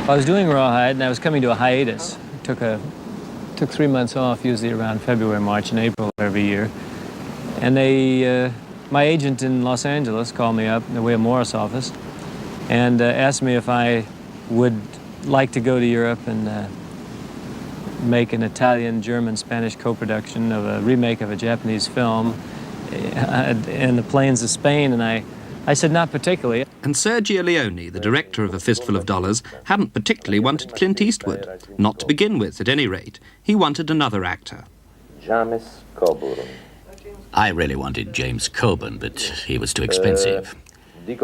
I was doing Rawhide, and I was coming to a hiatus. I took 3 months off, usually around February, March, and April of every year. And my agent in Los Angeles called me up in the William Morris office and asked me if I would like to go to Europe and make an Italian, German, Spanish co-production of a remake of a Japanese film in the plains of Spain, and I said not particularly. And Sergio Leone, the director of A Fistful of Dollars, hadn't particularly wanted Clint Eastwood. Not to begin with, at any rate. He wanted another actor. I really wanted James Coburn, but he was too expensive. The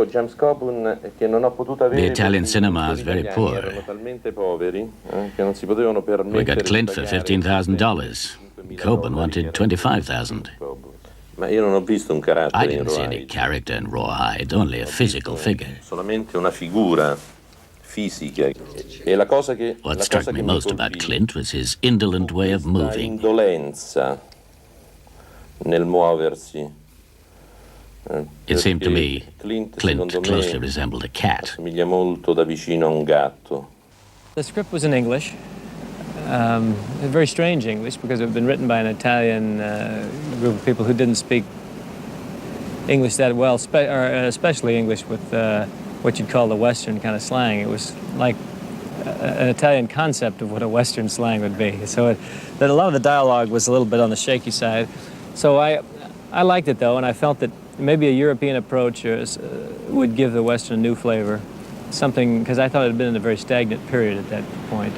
Italian cinema is very poor. We got Clint for $15,000. Coburn wanted $25,000. I didn't see any character in Rawhide, only a physical figure. What struck me most about Clint was his indolent way of moving. It seemed to me Clint closely resembled a cat. The script was in English, very strange English, because it had been written by an Italian group of people who didn't speak English that well, especially English with what you'd call the Western kind of slang. It was like an Italian concept of what a Western slang would be. So that a lot of the dialogue was a little bit on the shaky side. So I liked it, though, and I felt that maybe a European approach would give the Western a new flavor, something, because I thought it had been in a very stagnant period at that point.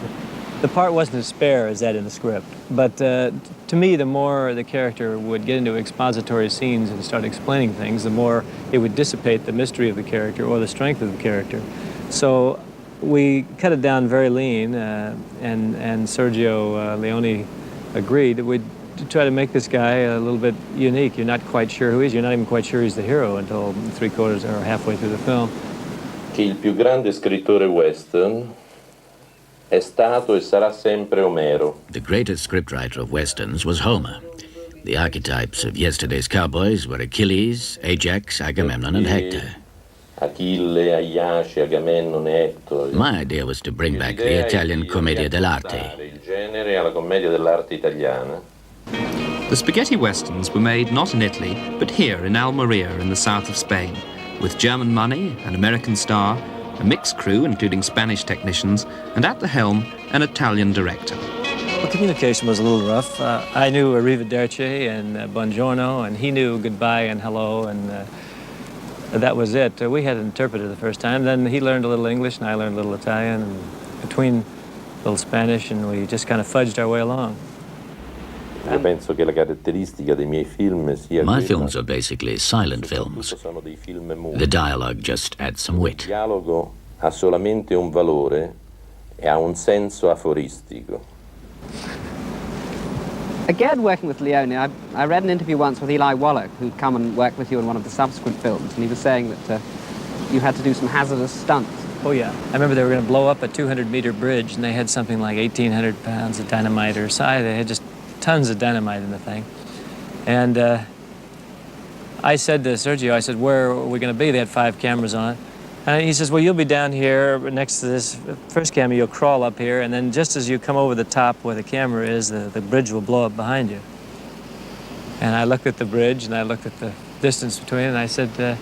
The part wasn't as spare as that in the script, but to me, the more the character would get into expository scenes and start explaining things, the more it would dissipate the mystery of the character or the strength of the character. So we cut it down very lean, and Sergio Leone agreed that we'd try to make this guy a little bit unique. You're not quite sure who he is. You're not even quite sure he's the hero until 3/4 or halfway through the film. Che il più grande scrittore western è stato e sarà sempre Omero. The greatest scriptwriter of westerns was Homer. The archetypes of yesterday's cowboys were Achilles, Ajax, Agamemnon, and Hector. Achille, Aiace, Agamennone, Hector. My idea was to bring back the Italian commedia dell'arte. Il genere alla commedia dell'arte italiana. The spaghetti westerns were made not in Italy, but here in Almeria in the south of Spain, with German money, an American star, a mixed crew including Spanish technicians, and at the helm, an Italian director. Well, communication was a little rough. I knew arrivederci and buongiorno, and he knew goodbye and hello, and that was it. We had an interpreter the first time. Then he learned a little English, and I learned a little Italian, and between a little Spanish, and we just kind of fudged our way along. My films are basically silent films. The dialogue just adds some wit. Il dialogo ha solamente un valore e ha un senso aforistico. Again, working with Leone, I read an interview once with Eli Wallach, who'd come and work with you in one of the subsequent films, and he was saying that you had to do some hazardous stunts. Oh, yeah. I remember they were going to blow up a 200-meter bridge, and they had something like 1,800 pounds of dynamite or so. They had just tons of dynamite in the thing. And I said to Sergio, I said, where are we going to be? They had 5 cameras on it. And he says, well, you'll be down here next to this first camera. You'll crawl up here, and then just as you come over the top where the camera is, the bridge will blow up behind you. And I looked at the bridge, and I looked at the distance between it, and I said,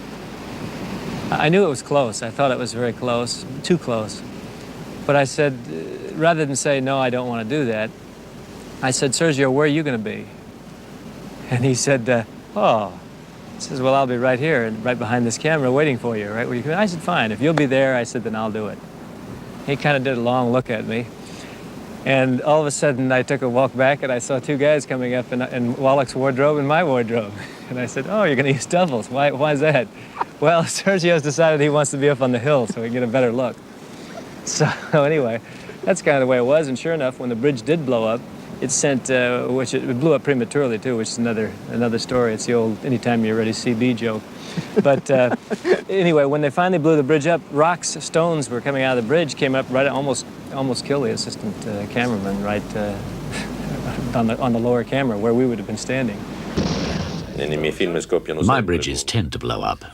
I knew it was close. I thought it was very close, too close. But I said, rather than say, no, I don't want to do that, I said, Sergio, where are you going to be? And he said, oh. He says, well, I'll be right here, and right behind this camera, waiting for you, right where you come in. I said, fine. If you'll be there, I said, then I'll do it. He kind of did a long look at me. And all of a sudden, I took a walk back, and I saw 2 guys coming up in Wallach's wardrobe and my wardrobe. And I said, oh, you're going to use doubles. Why is that? Well, Sergio's decided he wants to be up on the hill so he can get a better look. So anyway, that's kind of the way it was. And sure enough, when the bridge did blow up, it sent, which it blew up prematurely too, which is another story. It's the old anytime you're ready CB joke. But anyway, when they finally blew the bridge up, rocks, stones were coming out of the bridge, came up right, almost killed the assistant cameraman right on the lower camera where we would have been standing. My bridges tend to blow up.